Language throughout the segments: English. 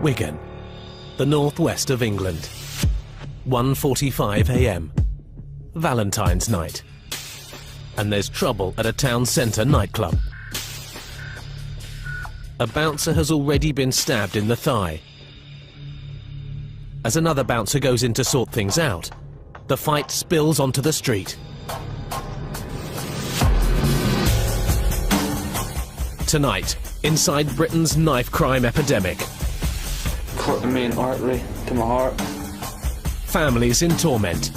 Wigan, the northwest of England. 1:45 a.m. Valentine's night. And there's trouble at a town centre nightclub. A bouncer has already been stabbed in the thigh. As another bouncer goes in to sort things out, the fight spills onto the street. Tonight, inside Britain's knife crime epidemic. Cut the main artery to my heart. Families in torment.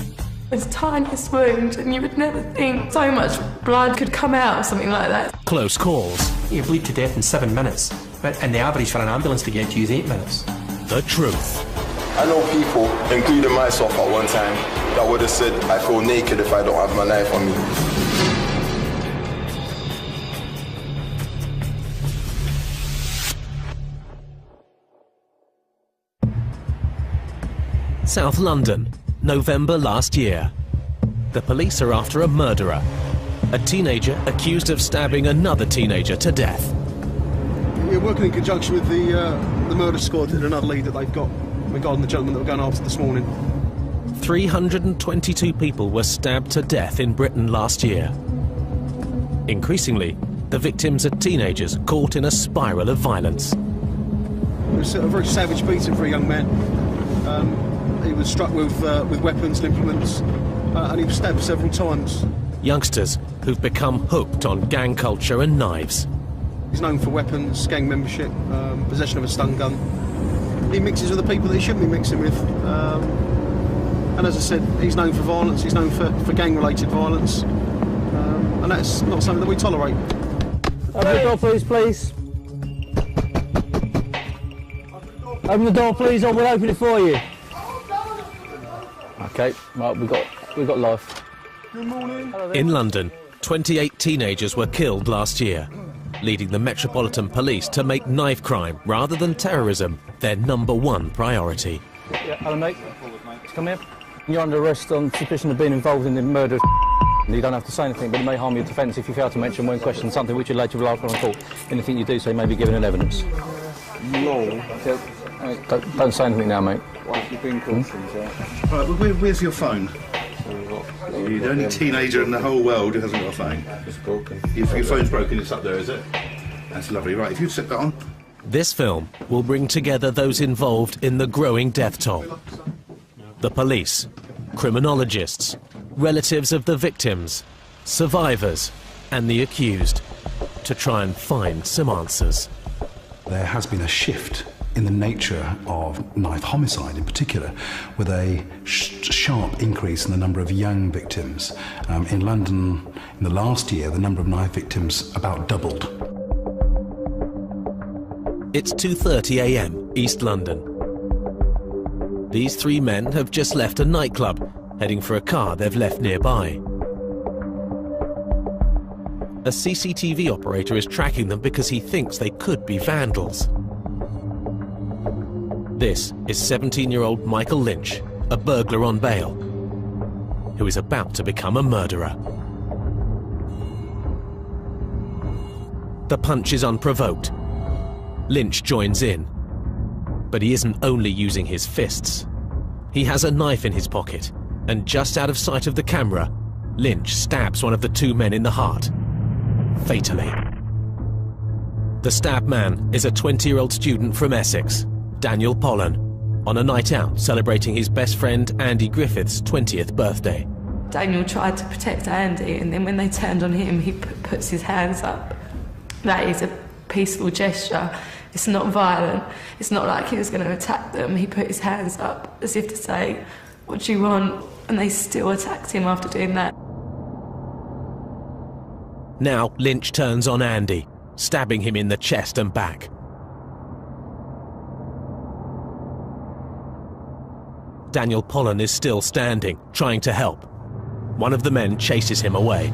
It's the tiniest wound, and you would never think so much blood could come out of something like that. Close calls. You bleed to death in 7 minutes, and the average for an ambulance to get to you is 8 minutes. The truth. I know people, including myself at one time, that would have said, I feel naked if I don't have my knife on me. South London, November last year. The police are after a murderer, a teenager accused of stabbing another teenager to death. We're working in conjunction with the murder squad and another lead that they've got regarding the gentleman that we're going after this morning. 322 people were stabbed to death in Britain last year. Increasingly, the victims are teenagers caught in a spiral of violence. It was a very savage beating for a young man. He was struck with weapons and implements, and he was stabbed several times. Youngsters who've become hooked on gang culture and knives. He's known for weapons, gang membership, possession of a stun gun. He mixes with the people that he shouldn't be mixing with. And as I said, he's known for violence, he's known for gang-related violence. And that's not something that we tolerate. Open the door, please. Open the door, please, or we'll open it for you. Okay, right, we've got life. Good morning. In London, 28 teenagers were killed last year, leading the Metropolitan Police to make knife crime, rather than terrorism, their #1 priority. Yeah, hello, mate. Come here. You're under arrest on suspicion of being involved in the murder of You don't have to say anything, but it may harm your defence if you fail to mention when questioned something which you later rely upon in court. Anything you do say may be given in evidence. No. Don't say anything now, mate. You've been cautioned, Right, well, where's your phone? You're the only teenager in the whole world who hasn't got a phone. It's broken. Your phone's broken, it's up there, is it? That's lovely. Right, if you'd set that on. This film will bring together those involved in the growing death toll. The police, criminologists, relatives of the victims, survivors, and the accused, to try and find some answers. There has been a shift in the nature of knife homicide in particular, with a sharp increase in the number of young victims. In London, in the last year, the number of knife victims about doubled. It's 2:30 a.m. East London. These three men have just left a nightclub, heading for a car they've left nearby. A CCTV operator is tracking them because he thinks they could be vandals. This is 17-year-old Michael Lynch, a burglar on bail, who is about to become a murderer. The punch is unprovoked. Lynch joins in, but he isn't only using his fists. He has a knife in his pocket, and just out of sight of the camera, Lynch stabs one of the two men in the heart, fatally. The stabbed man is a 20-year-old student from Essex, Daniel Pollen, on a night out celebrating his best friend Andy Griffith's 20th birthday. Daniel tried to protect Andy, and then when they turned on him, he puts his hands up. That is a peaceful gesture. It's not violent. It's not like he was going to attack them. He put his hands up as if to say, "What do you want?" And they still attacked him after doing that. Now Lynch turns on Andy, stabbing him in the chest and back. Daniel Pollen is still standing, trying to help. One of the men chases him away.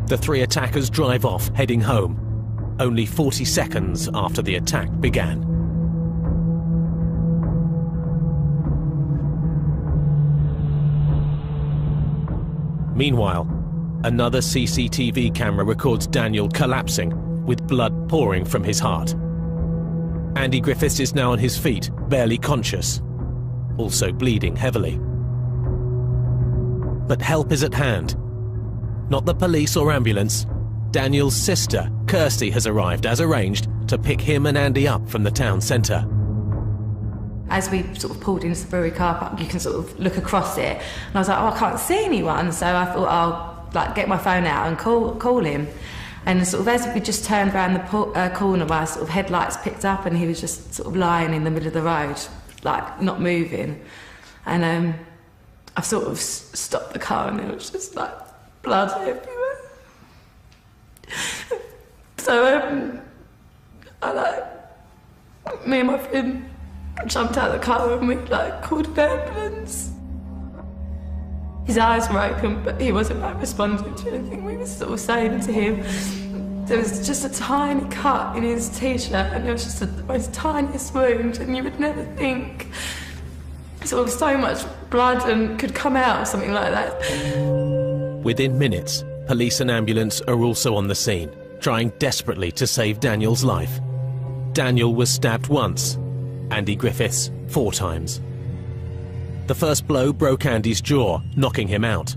The three attackers drive off, heading home, only 40 seconds after the attack began. Meanwhile, another CCTV camera records Daniel collapsing with blood pouring from his heart. Andy Griffiths is now on his feet, barely conscious, also bleeding heavily. But help is at hand. Not the police or ambulance. Daniel's sister, Kirsty, has arrived as arranged to pick him and Andy up from the town centre. As we sort of pulled into the brewery car park, you can sort of look across it, and I was like, oh, I can't see anyone, so I thought I'll get my phone out and call him. And sort of as we just turned around the corner, my sort of headlights picked up, and he was just sort of lying in the middle of the road, like not moving. And I sort of stopped the car, and there was just like blood everywhere. So me and my friend jumped out of the car and we called an ambulance. His eyes were open, but he wasn't responding to anything we were sort of saying to him. There was just a tiny cut in his t-shirt, and there was just the most tiniest wound, and you would never think sort of so much blood and could come out or something like that. Within minutes, police and ambulance are also on the scene, trying desperately to save Daniel's life. Daniel was stabbed once, Andy Griffiths 4 times. The first blow broke Andy's jaw, knocking him out.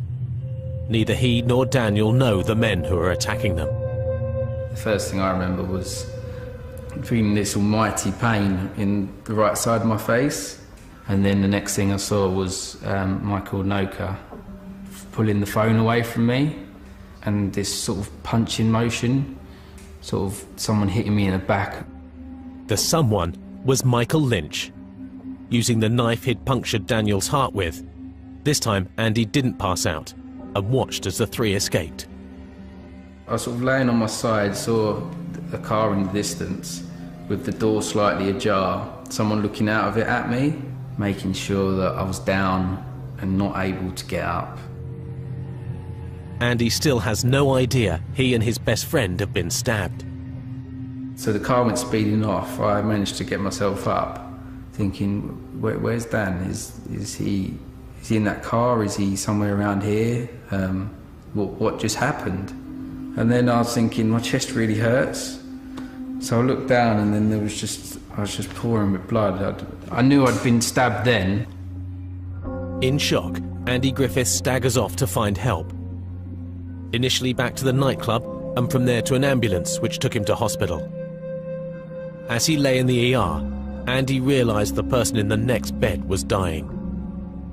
Neither he nor Daniel know the men who are attacking them. The first thing I remember was feeling this almighty pain in the right side of my face, and then the next thing I saw was Michael Noka pulling the phone away from me, and this sort of punching motion, sort of someone hitting me in the back. The someone was Michael Lynch. Using the knife he'd punctured Daniel's heart with, this time Andy didn't pass out and watched as the 3 escaped. I was sort of laying on my side, saw a car in the distance with the door slightly ajar, someone looking out of it at me, making sure that I was down and not able to get up. Andy still has no idea he and his best friend have been stabbed. So the car went speeding off. I managed to get myself up, thinking, where's Dan? Is he in that car? Is he somewhere around here? What just happened? And then I was thinking, my chest really hurts. So I looked down, and then I was just pouring with blood. I knew I'd been stabbed then. In shock, Andy Griffiths staggers off to find help. Initially back to the nightclub, and from there to an ambulance which took him to hospital. As he lay in the ER, Andy realised the person in the next bed was dying.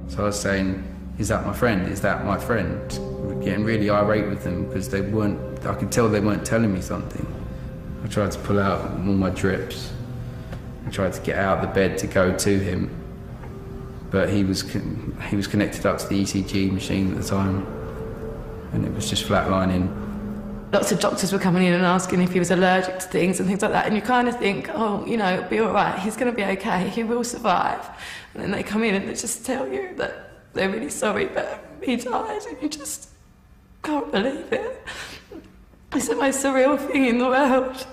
So I was saying, is that my friend? Is that my friend? Getting really irate with them because I could tell they weren't telling me something. I tried to pull out all my drips. I tried to get out of the bed to go to him, but he was connected up to the ECG machine at the time, and it was just flatlining. Lots of doctors were coming in and asking if he was allergic to things and things like that, and you kind of think, oh, you know, it'll be all right, he's going to be okay, he will survive. And then they come in and they just tell you that they're really sorry, but he died, and you just can't believe it. It's the most surreal thing in the world.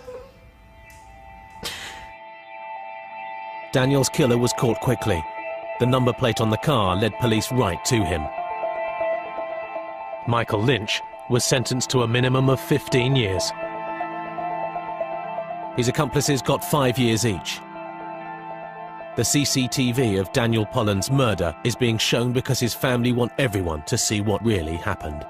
Daniel's killer was caught quickly. The number plate on the car led police right to him. Michael Lynch was sentenced to a minimum of 15 years. His accomplices got 5 years each. The CCTV of Daniel Polland's murder is being shown because his family want everyone to see what really happened.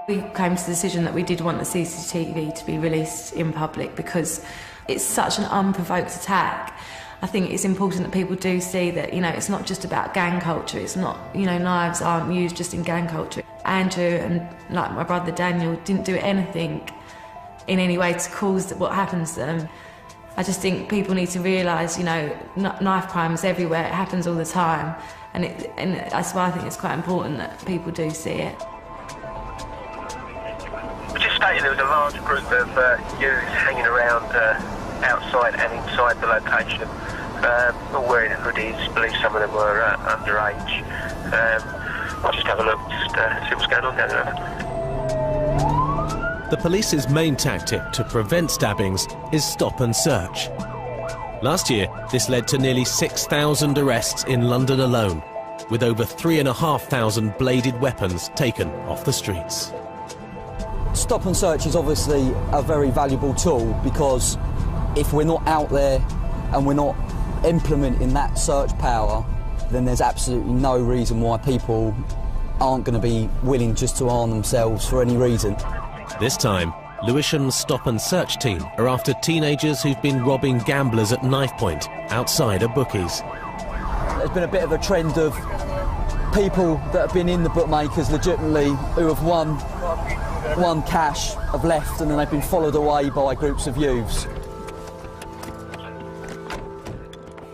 We came to the decision that we did want the CCTV to be released in public because it's such an unprovoked attack. I think it's important that people do see that, you know, it's not just about gang culture. It's not, you know, knives aren't used just in gang culture. Andrew and, like, my brother Daniel didn't do anything in any way to cause what happens to them. I just think people need to realise, you know, knife crime is everywhere. It happens all the time. And that's why I think it's quite important that people do see it. We just stated there was a large group of youths hanging around outside and inside the location, all wearing hoodies. Believe some of them were underage. I'll just have a look, just see what's going on down there. The police's main tactic to prevent stabbings is stop and search. Last year, this led to nearly 6,000 arrests in London alone, with over 3,500 bladed weapons taken off the streets. Stop and search is obviously a very valuable tool, because if we're not out there and we're not implementing that search power, then there's absolutely no reason why people aren't going to be willing just to arm themselves for any reason. This time, Lewisham's stop and search team are after teenagers who've been robbing gamblers at knife point outside a bookies. There's been a bit of a trend of people that have been in the bookmakers legitimately, who have won cash, have left, and then they've been followed away by groups of youths.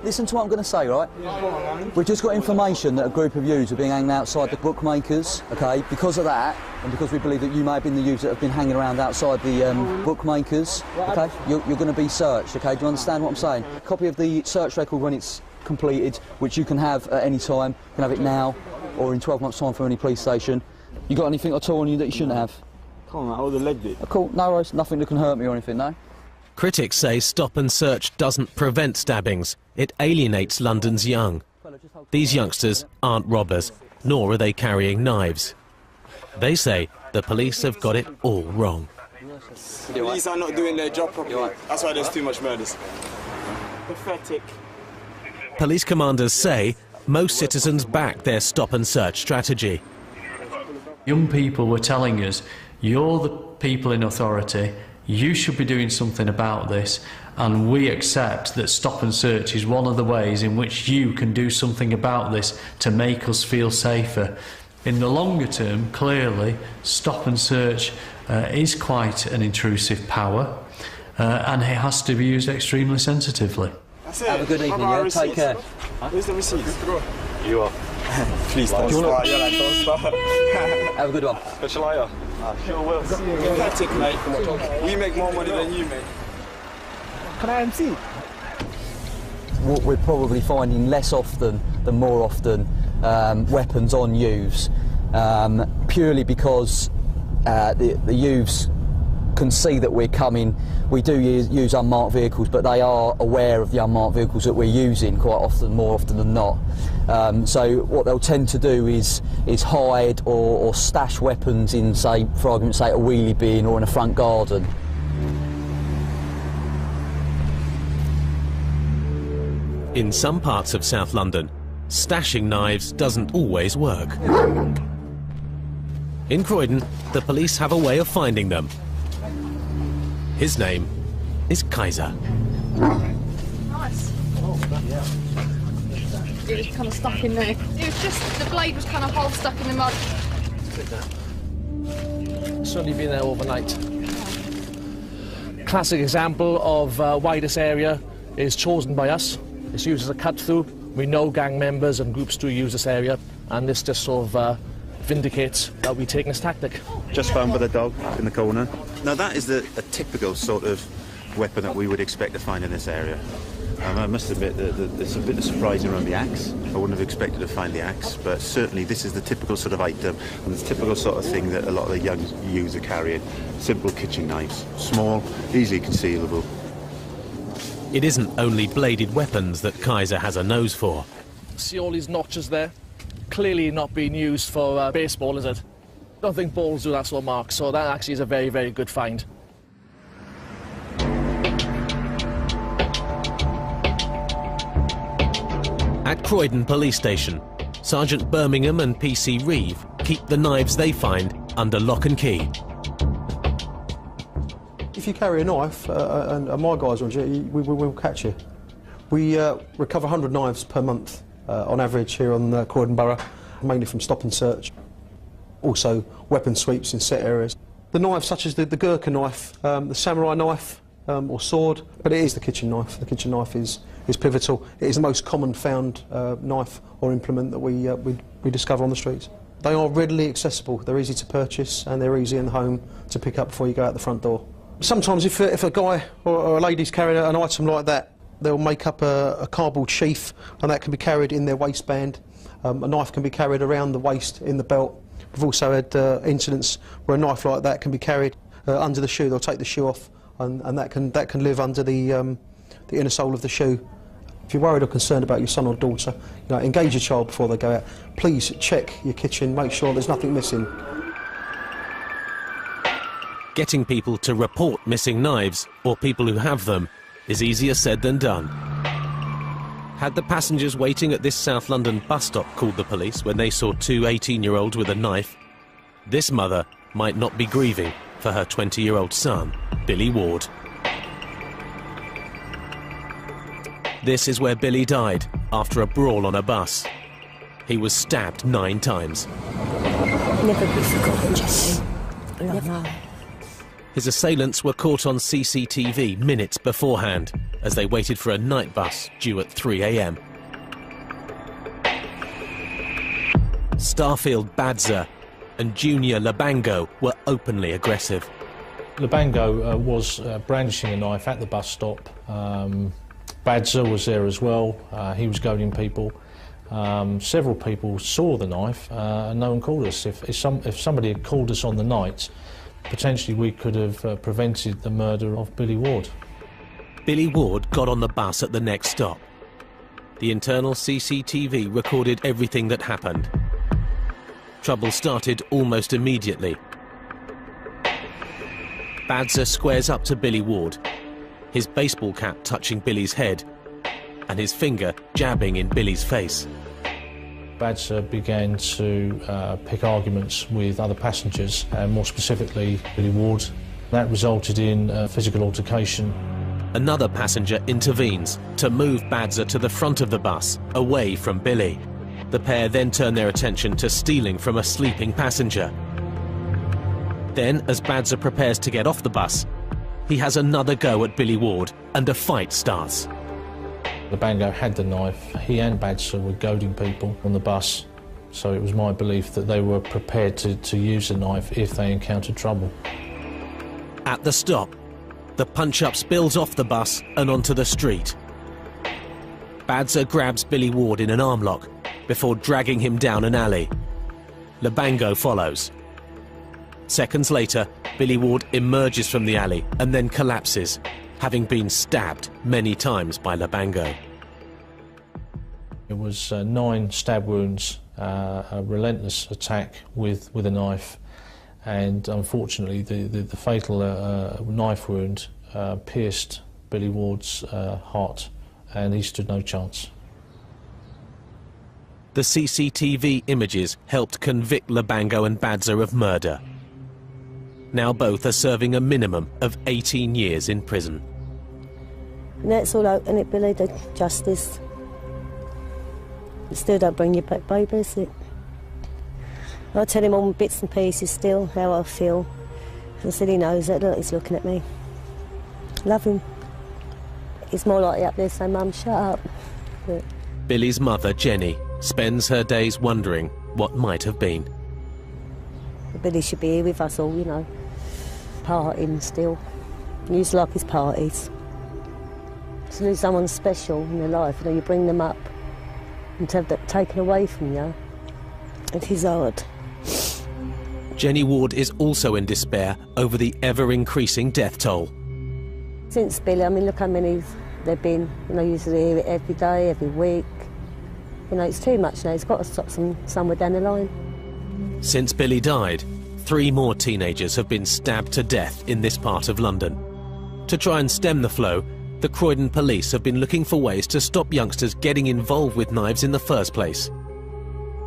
Listen to what I'm going to say, right? We've just got information that a group of youths are being hanging outside the bookmakers, OK? Because of that, and because we believe that you may have been the youths that have been hanging around outside the bookmakers, OK? You're going to be searched, OK? Do you understand what I'm saying? A copy of the search record when it's completed, which you can have at any time. You can have it now or in 12 months' time from any police station. You got anything at all on you that you shouldn't have? Come on, I would have legged it. Cool, no worries, nothing that can hurt me or anything, no? Critics say stop and search doesn't prevent stabbings. It alienates London's young. These youngsters aren't robbers, nor are they carrying knives. They say the police have got it all wrong. The police are not doing their job properly. That's why there's too much murders. Pathetic. Police commanders say most citizens back their stop and search strategy. Young people were telling us, you're the people in authority, you should be doing something about this, and we accept that stop and search is one of the ways in which you can do something about this to make us feel safer. In the longer term, clearly, stop and search is quite an intrusive power, and it has to be used extremely sensitively. That's it. Have a good evening, yeah? Take care. Where's the receipts? You are. Please don't start. Don't start. Have a good one. Special hire. Sure will. Pathetic, mate. We make more money than you, mate. Can I MC? What we're probably finding less often than more often, weapons on youths, purely because the youths can see that we're coming. We do use unmarked vehicles, but they are aware of the unmarked vehicles that we're using quite often, more often than not. So what they'll tend to do is hide or stash weapons in, say, for argument's sake, a wheelie bin or in a front garden. In some parts of South London, stashing knives doesn't always work. In Croydon, the police have a way of finding them. His name is Kaiser. Nice. It was kind of stuck in there. It was just, the blade was kind of half stuck in the mud. It's only been there overnight. Classic example of why this area is chosen by us. It's used as a cut-through. We know gang members and groups do use this area, and this just sort of vindicates that we're taking this tactic. Just found by the dog in the corner. Now that is a typical sort of weapon that we would expect to find in this area. I must admit that it's a bit surprising around the axe. I wouldn't have expected to find the axe, but certainly this is the typical sort of item and the typical sort of thing that a lot of the young youths are carrying. Simple kitchen knives, small, easily concealable. It isn't only bladed weapons that Kaiser has a nose for. See all these notches there? Clearly not being used for baseball, is it? I don't think balls do that sort of mark, so that actually is a very, very good find. At Croydon Police Station, Sergeant Birmingham and PC Reeve keep the knives they find under lock and key. If you carry a knife and my guys are on duty, we will catch you. We recover 100 knives per month on average here on Croydon Borough, mainly from stop and search. Also weapon sweeps in set areas. The knives such as the Gurkha knife, the samurai knife or sword, but it is the kitchen knife. The kitchen knife is pivotal. It is the most common found knife or implement that we discover on the streets. They are readily accessible, they're easy to purchase and they're easy in the home to pick up before you go out the front door. Sometimes if a guy or a lady's carrying an item like that, they'll make up a cardboard sheath and that can be carried in their waistband. A knife can be carried around the waist in the belt. We've also had incidents where a knife like that can be carried under the shoe. They'll take the shoe off and that can live under the inner sole of the shoe If you're worried or concerned about your son or daughter, engage your child before they go out. Please check your kitchen, make sure there's nothing missing. Getting people to report missing knives, or people who have them, is easier said than done. Had the passengers waiting at this South London bus stop called the police when they saw two 18-year-olds with a knife, this mother might not be grieving for her 20-year-old son, Billy Ward. This is where Billy died after a brawl on a bus. He was stabbed 9 times. Never be forgotten, Jesse. Never. His assailants were caught on CCTV minutes beforehand as they waited for a night bus due at 3 a.m. Starfield Badza and Junior Labango were openly aggressive. Labango was brandishing a knife at the bus stop. Badza was there as well. He was goading people. Several people saw the knife and no one called us. If somebody had called us on the night, potentially we could have prevented the murder of Billy Ward. Billy Ward got on the bus at the next stop. The internal CCTV recorded everything that happened. Trouble started almost immediately. Badza squares up to Billy Ward, his baseball cap touching Billy's head and his finger jabbing in Billy's face. Badza began to pick arguments with other passengers, and more specifically Billy Ward. That resulted in a physical altercation. Another passenger intervenes to move Badza to the front of the bus, away from Billy. The pair then turn their attention to stealing from a sleeping passenger. Then, as Badza prepares to get off the bus, he has another go at Billy Ward, and a fight starts. Labango had the knife. He and Badza were goading people on the bus, so it was my belief that they were prepared to use the knife if they encountered trouble. At the stop, the punch-up spills off the bus and onto the street. Badza grabs Billy Ward in an armlock before dragging him down an alley. Labango follows. Seconds later, Billy Ward emerges from the alley and then collapses, having been stabbed many times by Labango. It was 9 stab wounds, a relentless attack with a knife, and unfortunately the fatal knife wound pierced Billy Ward's heart, and he stood no chance. The CCTV images helped convict Labango and Badza of murder. Now both are serving a minimum of 18 years in prison. And that's all out, and it, Billy, the justice. You still don't bring you back, baby, is it? I tell him all bits and pieces still, how I feel. I said he knows it, look, he's looking at me. Love him. He's more likely up there saying, Mum, shut up. But Billy's mother, Jenny, spends her days wondering what might have been. Billy should be here with us all, partying still. He used to like his parties. To lose someone special in their life, you bring them up, and to have that taken away from you, it is hard. Jenny Ward is also in despair over the ever-increasing death toll. Since Billy, look how many there've been. Usually hear it every day, every week. It's too much now. It's got to stop somewhere down the line. Since Billy died, 3 more teenagers have been stabbed to death in this part of London. To try and stem the flow, the Croydon police have been looking for ways to stop youngsters getting involved with knives in the first place.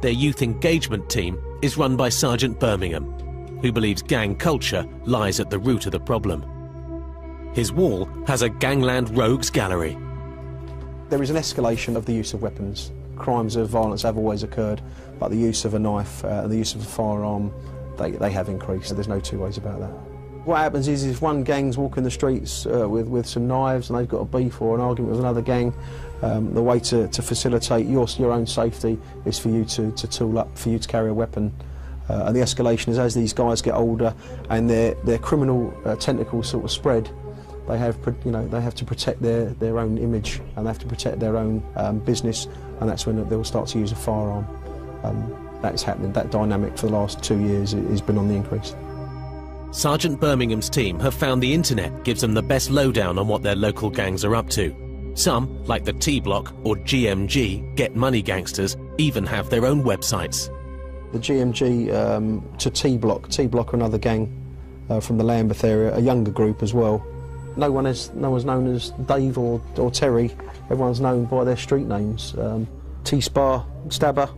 Their youth engagement team is run by Sergeant Birmingham, who believes gang culture lies at the root of the problem. His wall has a Gangland Rogues Gallery. There is an escalation of the use of weapons. Crimes of violence have always occurred, but the use of a knife and the use of a firearm, they have increased. There's no two ways about that. What happens is if one gang's walking the streets with some knives and they've got a beef or an argument with another gang, the way to facilitate your own safety is for you to tool up, for you to carry a weapon. And the escalation is as these guys get older and their criminal tentacles sort of spread, they have to protect their own image and they have to protect their own business, and that's when they'll start to use a firearm. That's happening. That dynamic for the last 2 years has been on the increase. Sergeant Birmingham's team have found the internet gives them the best lowdown on what their local gangs are up to. Some, like the T-Block or GMG, Get Money Gangsters, even have their own websites. The GMG to T-Block are another gang from the Lambeth area, a younger group as well. No one's known as Dave or Terry. Everyone's known by their street names. T-Spar, Stabber,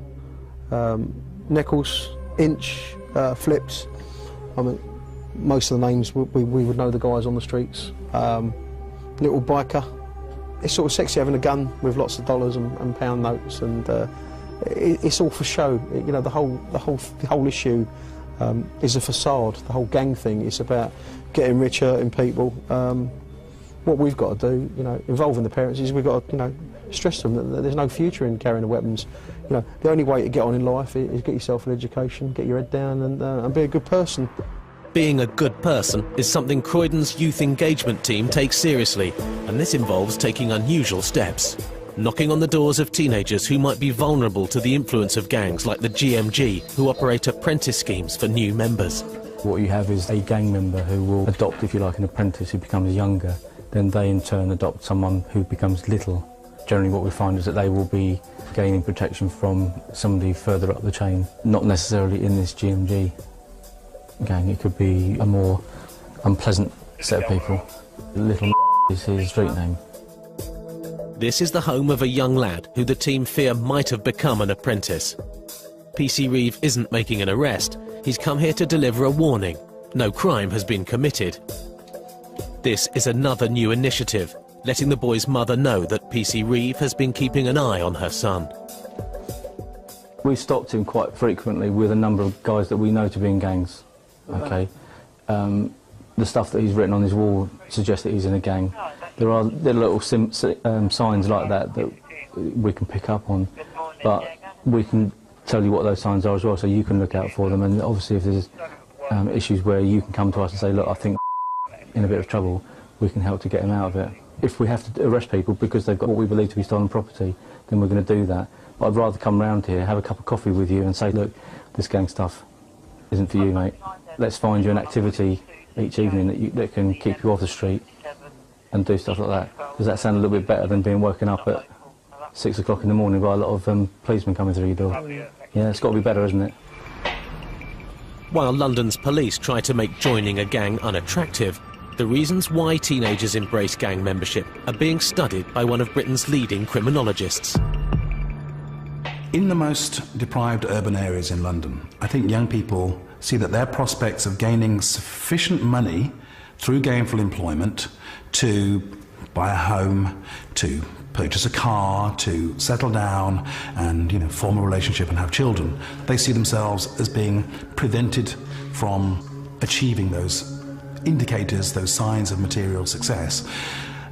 Nichols, Inch, Flips. I mean, most of the names we would know the guys on the streets. Little Biker. It's sort of sexy having a gun with lots of dollars and pound notes, and it's all for show. You know, the whole issue is a facade. The whole gang thing is about getting rich, hurting people. What we've got to do, you know, involving the parents, is we've got to, you know, stress them that there's no future in carrying the weapons. You know, the only way to get on in life is get yourself an education, get your head down, and be a good person. Being a good person is something Croydon's youth engagement team takes seriously, and this involves taking unusual steps. Knocking on the doors of teenagers who might be vulnerable to the influence of gangs like the GMG, who operate apprentice schemes for new members. What you have is a gang member who will adopt, if you like, an apprentice who becomes younger. Then they in turn adopt someone who becomes little. Generally what we find is that they will be gaining protection from somebody further up the chain, not necessarily in this GMG gang. It could be a more unpleasant set of people. Little is his street name. This is the home of a young lad who the team fear might have become an apprentice. PC Reeve isn't making an arrest. He's come here to deliver a warning. No crime has been committed. This is another new initiative, letting the boy's mother know that PC Reeve has been keeping an eye on her son. We stopped him quite frequently with a number of guys that we know to be in gangs. Okay, the stuff that he's written on his wall suggests that he's in a gang. There are little signs like that we can pick up on, but we can tell you what those signs are as well, so you can look out for them. And obviously, if there's issues where you can come to us and say, look, I think in a bit of trouble, we can help to get him out of it. If we have to arrest people because they've got what we believe to be stolen property, then we're going to do that. But I'd rather come round here, have a cup of coffee with you and say, look, this gang stuff isn't for you, mate. Let's find you an activity each evening that can keep you off the street and do stuff like that. Does that sound a little bit better than being woken up at 6 o'clock in the morning by a lot of policemen coming through your door? Yeah, it's got to be better, isn't it? While London's police try to make joining a gang unattractive, the reasons why teenagers embrace gang membership are being studied by one of Britain's leading criminologists. In the most deprived urban areas in London, I think young people see that their prospects of gaining sufficient money through gainful employment to buy a home, to purchase a car, to settle down and, you know, form a relationship and have children, they see themselves as being prevented from achieving those indicators, those signs of material success.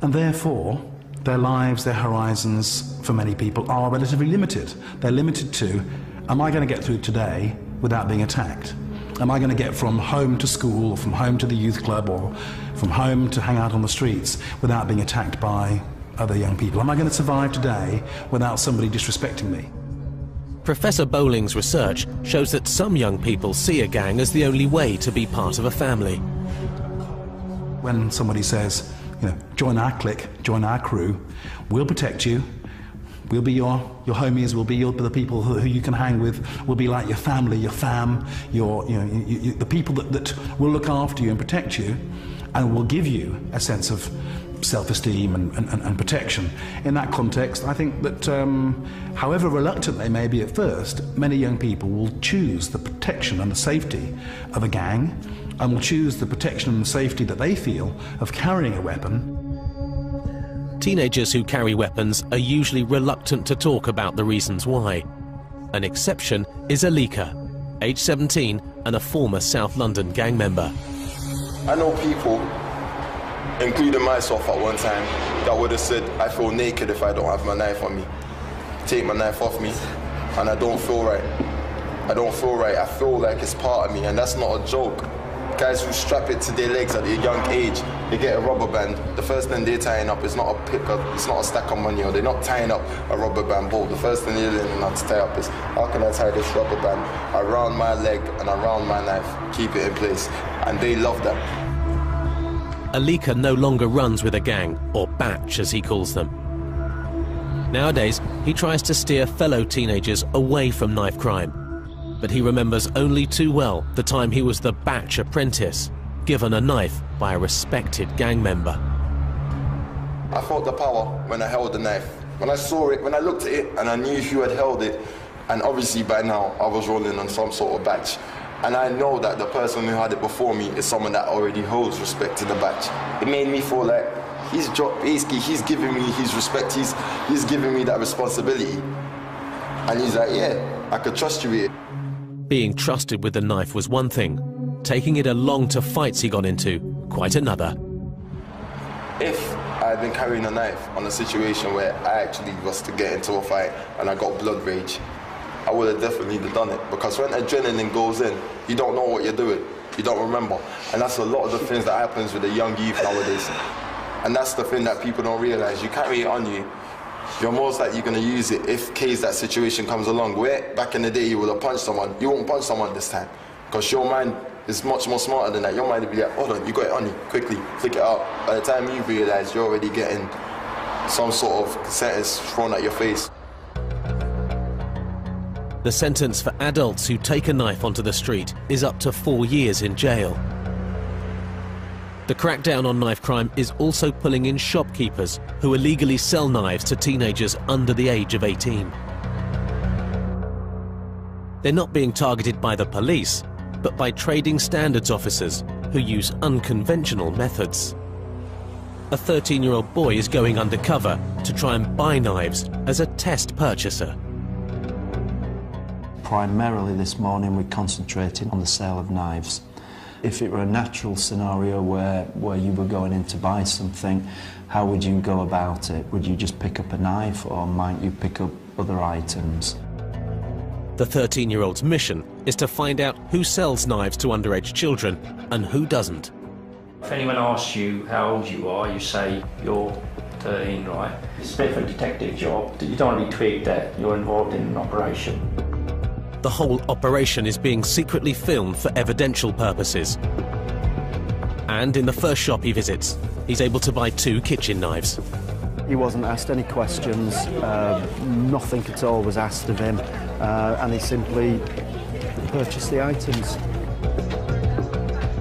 And therefore, their lives, their horizons, for many people, are relatively limited. They're limited to, am I going to get through today without being attacked? Am I going to get from home to school, or from home to the youth club, or from home to hang out on the streets without being attacked by other young people? Am I going to survive today without somebody disrespecting me? Professor Bowling's research shows that some young people see a gang as the only way to be part of a family. When somebody says, you know, join our clique, join our crew, we'll protect you, we'll be your homies, we'll be the people who you can hang with, we'll be like your family, your fam, the people that will look after you and protect you, and will give you a sense of self-esteem and protection. In that context, I think that however reluctant they may be at first, many young people will choose the protection and the safety of a gang, and will choose the protection and the safety that they feel of carrying a weapon. Teenagers who carry weapons are usually reluctant to talk about the reasons why. An exception is Alika, age 17 and a former South London gang member. I know people, including myself at one time, that would have said, I feel naked if I don't have my knife on me. Take my knife off me, and I don't feel right. I don't feel right. I feel like it's part of me, and that's not a joke. Guys who strap it to their legs at a young age, they get a rubber band. The first thing they're tying up is not a pick-up, it's not a stack of money, or they're not tying up a rubber band bolt. The first thing they're learning how to tie up is, how can I tie this rubber band around my leg and around my knife, keep it in place, and they love that. Alika no longer runs with a gang, or batch as he calls them. Nowadays, he tries to steer fellow teenagers away from knife crime. But he remembers only too well the time he was the batch apprentice, given a knife by a respected gang member. I felt the power when I held the knife. When I saw it, when I looked at it and I knew who had held it, and obviously by now I was rolling on some sort of batch. And I know that the person who had it before me is someone that already holds respect in the batch. It made me feel like basically he's giving me his respect, he's giving me that responsibility. And he's like, yeah, I could trust you here. Being trusted with the knife was one thing. Taking it along to fights he got into, quite another. If I had been carrying a knife on a situation where I actually was to get into a fight and I got blood rage, I would have definitely done it. Because when adrenaline goes in, you don't know what you're doing. You don't remember. And that's a lot of the things that happens with the young youth nowadays. And that's the thing that people don't realize. You carry it on you, you're most likely going to use it if case that situation comes along. Where back in the day you would have punched someone, you won't punch someone this time. Because your mind is much more smarter than that. Your mind will be like, hold on, you got it on you, quickly, flick it out. By the time you realize, you're already getting some sort of sentence thrown at your face. The sentence for adults who take a knife onto the street is up to 4 years in jail. The crackdown on knife crime is also pulling in shopkeepers who illegally sell knives to teenagers under the age of 18. They're not being targeted by the police, but by trading standards officers who use unconventional methods. A 13-year-old boy is going undercover to try and buy knives as a test purchaser. Primarily this morning we concentrated on the sale of knives. If it were a natural scenario where you were going in to buy something, how would you go about it? Would you just pick up a knife, or might you pick up other items? The 13-year-old's mission is to find out who sells knives to underage children and who doesn't. If anyone asks you how old you are, you say you're 13, right? It's a bit of a detective job. You don't want to be twigged that you're involved in an operation. The whole operation is being secretly filmed for evidential purposes. And in the first shop he visits, he's able to buy 2 kitchen knives. He wasn't asked any questions, nothing at all was asked of him, and he simply purchased the items.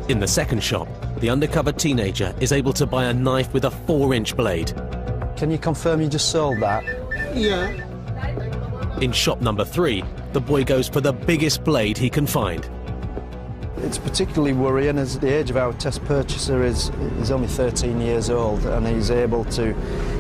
In the second shop, the undercover teenager is able to buy a knife with a 4-inch blade. Can you confirm you just sold that? Yeah. In shop number 3, the boy goes for the biggest blade he can find. It's particularly worrying as the age of our test purchaser is only 13 years old, and he's able to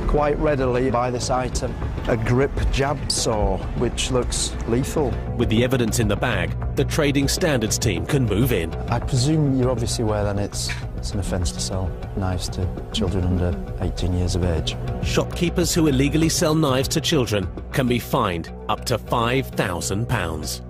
quite readily buy this item, a grip jab saw, which looks lethal. With the evidence in the bag, the trading standards team can move in. I presume you're obviously aware then it's an offence to sell knives to children under 18 years of age. Shopkeepers who illegally sell knives to children can be fined up to £5,000.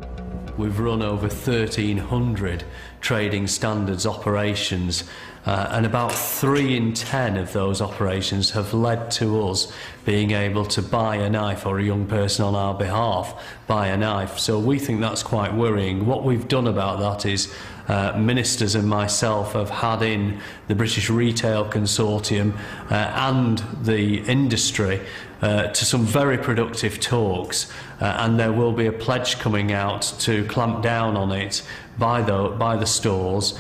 We've run over 1,300 trading standards operations, and about 3 in 10 of those operations have led to us being able to buy a knife, or a young person on our behalf buy a knife. So we think that's quite worrying. What we've done about that is ministers and myself have had in the British Retail Consortium and the industry to some very productive talks, and there will be a pledge coming out to clamp down on it by the stores,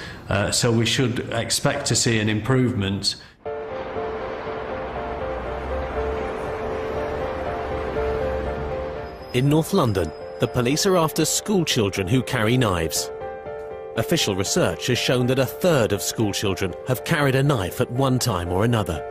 so we should expect to see an improvement. In North London, the police are after school children who carry knives. Official research has shown that 1/3 of school children have carried a knife at one time or another.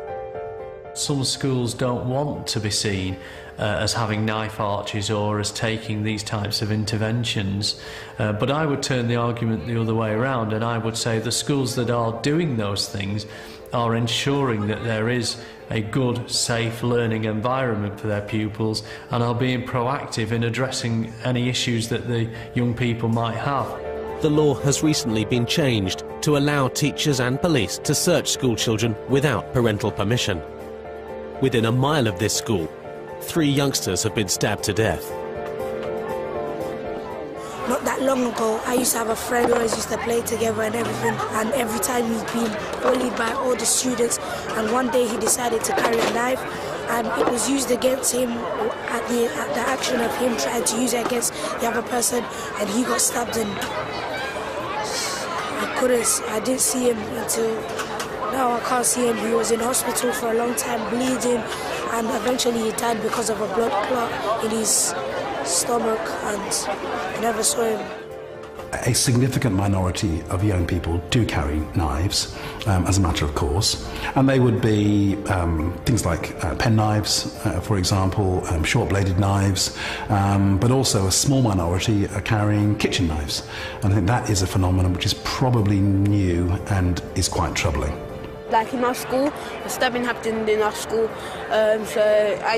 Some schools don't want to be seen as having knife arches or as taking these types of interventions, but I would turn the argument the other way around, and I would say the schools that are doing those things are ensuring that there is a good, safe learning environment for their pupils, and are being proactive in addressing any issues that the young people might have. The law has recently been changed to allow teachers and police to search school children without parental permission. Within a mile of this school, 3 youngsters have been stabbed to death. not that long ago, I used to have a friend who always used to play together and everything, and every time he's been bullied by all the students, and one day he decided to carry a knife, and it was used against him at the action of him trying to use it against the other person, and he got stabbed, and I didn't see him until now. I can't see him. He was in hospital for a long time, bleeding, and eventually he died because of a blood clot in his stomach, and I never saw him. A significant minority of young people do carry knives, as a matter of course, and they would be things like pen knives, for example, short-bladed knives, but also a small minority are carrying kitchen knives. And I think that is a phenomenon which is probably new and is quite troubling. Like in our school, the stabbing happened in our school, and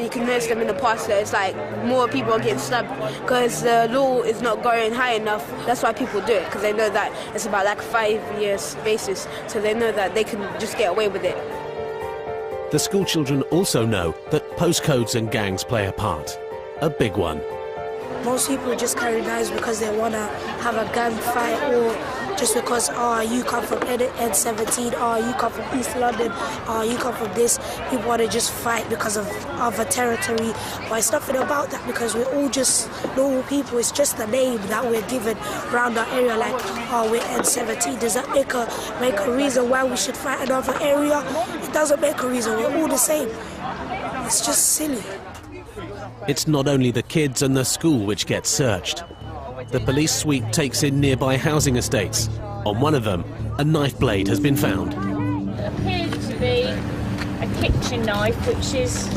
you can notice them in the past that it's like more people are getting stabbed because the law is not going high enough. That's why people do it, because they know that it's about like 5 years basis, so they know that they can just get away with it. The school children also know that postcodes and gangs play a part, a big one. Most people just carry knives because they want to have a gang fight, or just because, you come from N17, you come from East London, you come from this. People want to just fight because of other territory. But it's nothing about that, because we're all just normal people. It's just the name that we're given around our area, like, we're N17. Does that make a reason why we should fight another area? It doesn't make a reason. We're all the same. It's just silly. It's not only the kids and the school which get searched. The police sweep takes in nearby housing estates. On one of them, a knife blade has been found. It appears to be a kitchen knife, which is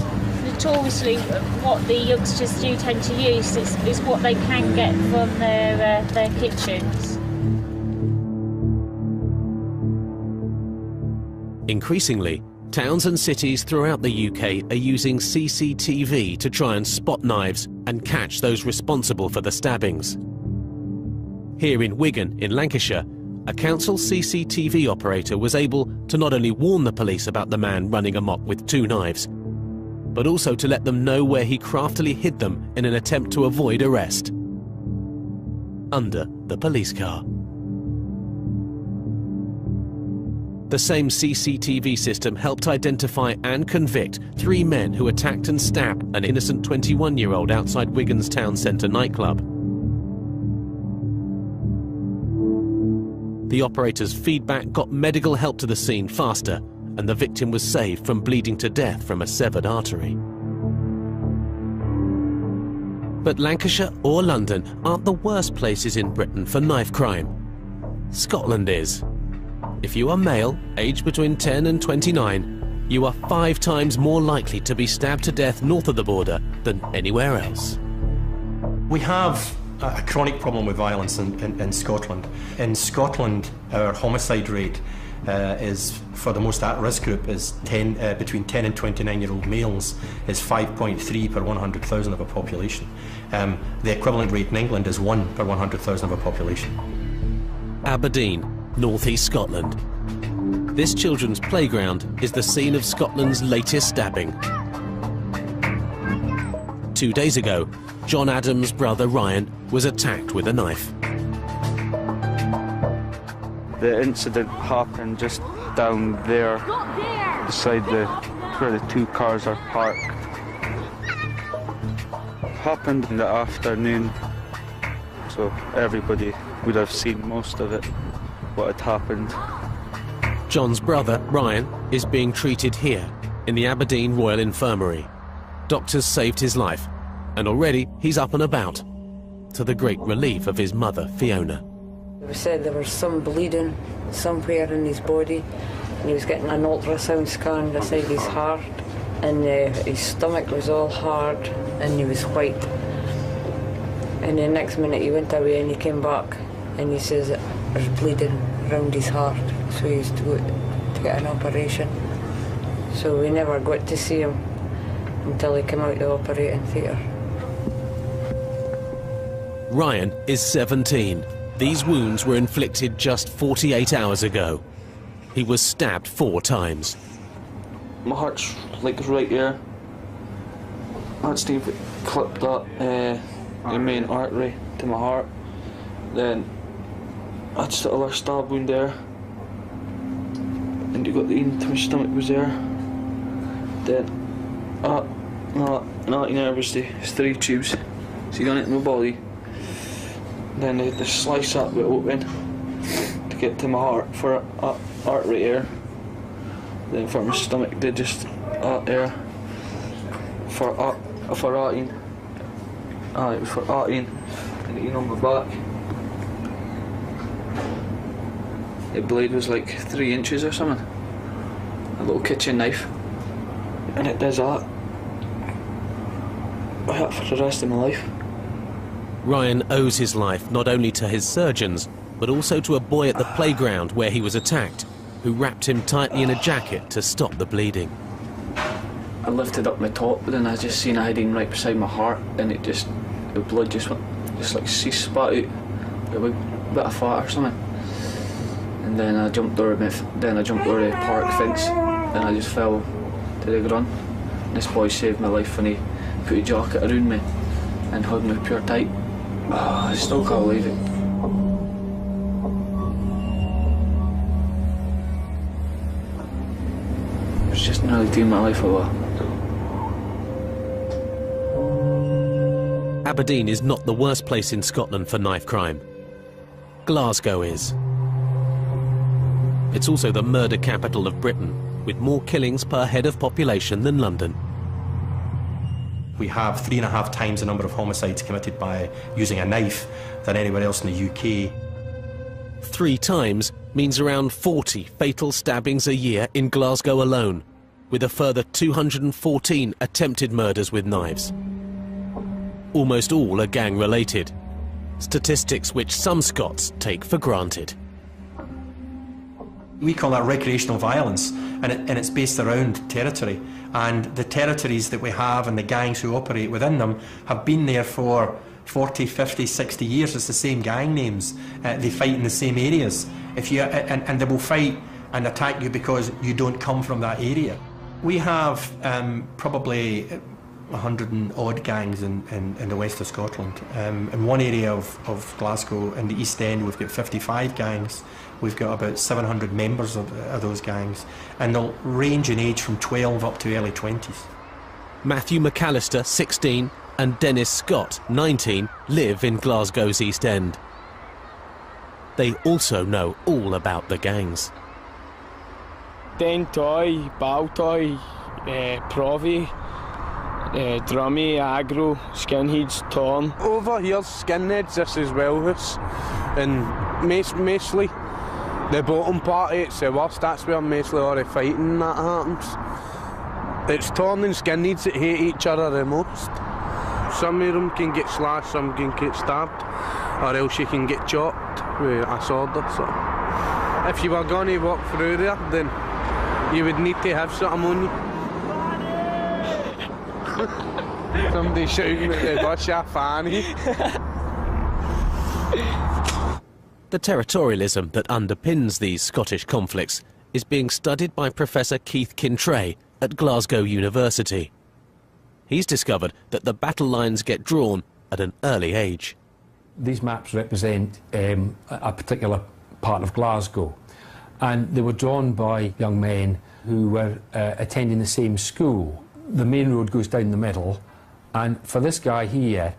notoriously what the youngsters do tend to use. It's what they can get from their kitchens. Increasingly, towns and cities throughout the UK are using CCTV to try and spot knives and catch those responsible for the stabbings. Here in Wigan, in Lancashire, a council CCTV operator was able to not only warn the police about the man running amok with 2 knives, but also to let them know where he craftily hid them in an attempt to avoid arrest. Under the police car. The same CCTV system helped identify and convict 3 men who attacked and stabbed an innocent 21-year-old outside Wigan's town centre nightclub. The operator's feedback got medical help to the scene faster, and the victim was saved from bleeding to death from a severed artery. But Lancashire or London aren't the worst places in Britain for knife crime. Scotland is. If you are male, aged between 10 and 29, you are 5 times more likely to be stabbed to death north of the border than anywhere else. We have a chronic problem with violence in Scotland. In Scotland, our homicide rate is, for the most at-risk group, is between 10 and 29-year-old males is 5.3 per 100,000 of a population. The equivalent rate in England is 1 per 100,000 of a population. Aberdeen, North East Scotland. This children's playground is the scene of Scotland's latest stabbing. 2 days ago, John Adams' brother Ryan was attacked with a knife. The incident happened just down there, beside where the 2 cars are parked. Happened in the afternoon, so everybody would have seen most of it, what had happened. John's brother, Ryan, is being treated here in the Aberdeen Royal Infirmary. Doctors saved his life, and already he's up and about, to the great relief of his mother, Fiona. They said there was some bleeding somewhere in his body, and he was getting an ultrasound scan beside his heart, and his stomach was all hard, and he was white. And the next minute he went away and he came back, and he says that there's bleeding around his heart, so he used to go to get an operation. So we never got to see him until he came out of the operating theatre. Ryan is 17. These wounds were inflicted just 48 hours ago. He was stabbed 4 times. My heart's like right here. I'd Steve clipped that the main artery to my heart, Then I just had a little stab wound there, and you got the into my stomach was there. Then nervous, there's 3 tubes, so you got it in my body. Then they slice that bit open to get to my heart for a heart right here. Then for my stomach they just there for eating. It was for eating and eating on my back. The blade was like 3 inches or something. A little kitchen knife. And it does that. I had for the rest of my life. Ryan owes his life not only to his surgeons, but also to a boy at the playground where he was attacked, who wrapped him tightly in a jacket to stop the bleeding. I lifted up my top, but then I just seen a heading right beside my heart, and the blood just went, like ceased, spat out, a bit of fat or something. And then I jumped over the park fence, then I just fell to the ground. This boy saved my life when he put a jacket around me and hugged me pure tight. I still can't believe it. It was just nearly taking my life away. Aberdeen is not the worst place in Scotland for knife crime. Glasgow is. It's also the murder capital of Britain, with more killings per head of population than London. We have 3.5 times the number of homicides committed by using a knife than anywhere else in the UK. 3 times means around 40 fatal stabbings a year in Glasgow alone, with a further 214 attempted murders with knives. Almost all are gang-related, statistics which some Scots take for granted. We call that recreational violence, and it's based around territory. And the territories that we have and the gangs who operate within them have been there for 40, 50, 60 years. It's the same gang names. They fight in the same areas. And they will fight and attack you because you don't come from that area. We have probably 100 and odd gangs in the west of Scotland. In one area of Glasgow, in the East End, we've got 55 gangs. We've got about 700 members of those gangs, and they'll range in age from 12 up to early 20s. Matthew McAllister, 16, and Dennis Scott, 19, live in Glasgow's East End. They also know all about the gangs. Dentoy, Baltoy, Provi, Drummy, Agro, Skinheads, Torn. Over here's Skinheads, this is Wellhouse, and mostly the bottom party, it's the worst, that's where mostly all the fighting that happens. It's Torn and Skinheads that hate each other the most. Some of them can get slashed, some can get stabbed, or else you can get chopped with a sword or something. If you were going to walk through there, then you would need to have something on you. Somebody shouting at the bush, a fanny. The territorialism that underpins these Scottish conflicts is being studied by Professor Keith Kintray at Glasgow University. He's discovered that the battle lines get drawn at an early age. These maps represent a particular part of Glasgow, and they were drawn by young men who were attending the same school. The main road goes down the middle, and for this guy here,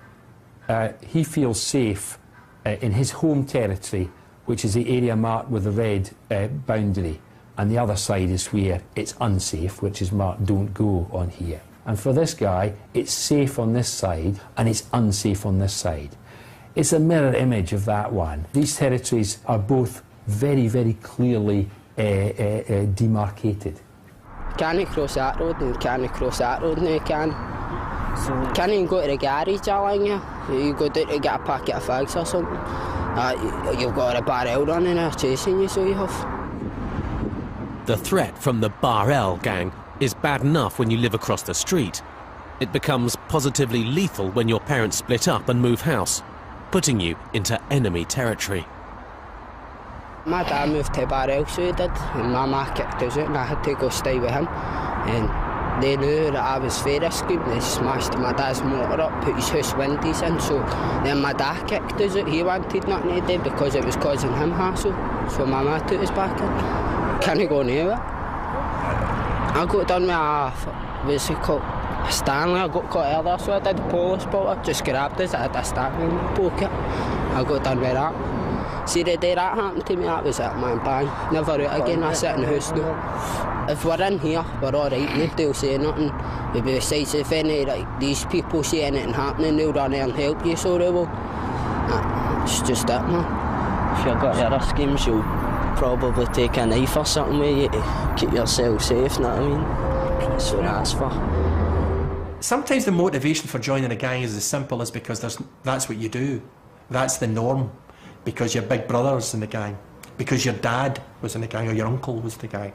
he feels safe in his home territory, which is the area marked with the red boundary, and the other side is where it's unsafe, which is marked don't go on here. And for this guy, it's safe on this side and it's unsafe on this side. It's a mirror image of that one. These territories are both very, very clearly demarcated. Can't you cross that road and can't you cross that road now, can? So can't even go to the garage along you. You go down to get a packet of fags or something. You've got a barrel running there chasing you, so you have. The threat from the Bar L gang is bad enough when you live across the street. It becomes positively lethal when your parents split up and move house, putting you into enemy territory. My dad moved to Bar L, so he did, and my ma kicked us out and I had to go stay with him. And They knew that I was very risky. They smashed my dad's motor up, put his house windows in, so then my dad kicked us out. He wanted nothing to do because it was causing him hassle. So my mum took us back in. Can't go nowhere. I got done with what's it called? A Stanley. I got caught earlier, so I did a police spotter. Just grabbed us, I had a Stanley in my pocket. I got done with that. See, the day that happened to me, that was it, man, bang. Never out again, I sit in the house now. If we're in here, we're alright, nobody'll say nothing. But besides, if any, like, these people see anything happening, they'll run there and help you, so they will. It's just it, man. If you've got other schemes, you'll probably take a knife or something with you to keep yourself safe, know what I mean? That's what that's for. Sometimes the motivation for joining a gang is as simple as because that's what you do. That's the norm. Because your big brother's in the gang, because your dad was in the gang, or your uncle was the gang,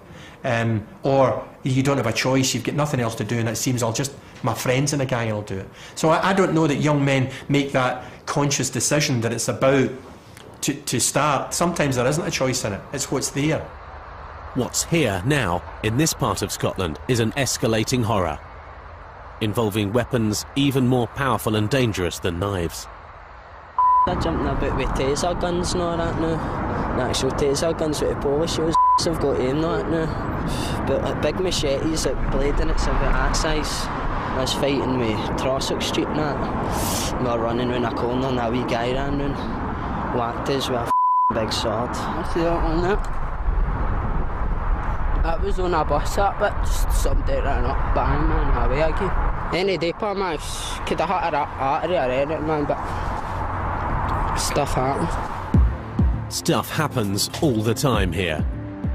or you don't have a choice, you've got nothing else to do, and it seems my friend's in the gang, I'll do it. So I don't know that young men make that conscious decision that it's about to start. Sometimes there isn't a choice in it, it's what's there. What's here now, in this part of Scotland, is an escalating horror, involving weapons even more powerful and dangerous than knives. I jumping about with taser guns and all that now. The actual taser guns with the polish shows have got aim on it now. But like big machetes, like blading, it's about that size. I was fighting with Trossachs Street and that. We were running round a corner and a wee guy ran round. Whacked us with a big sword. I see that one there. That was on a bus that bit, just somebody ran up, bang man, away again. Any day per man, could have hit an artery or anything man, but stuff happens. Stuff happens all the time here,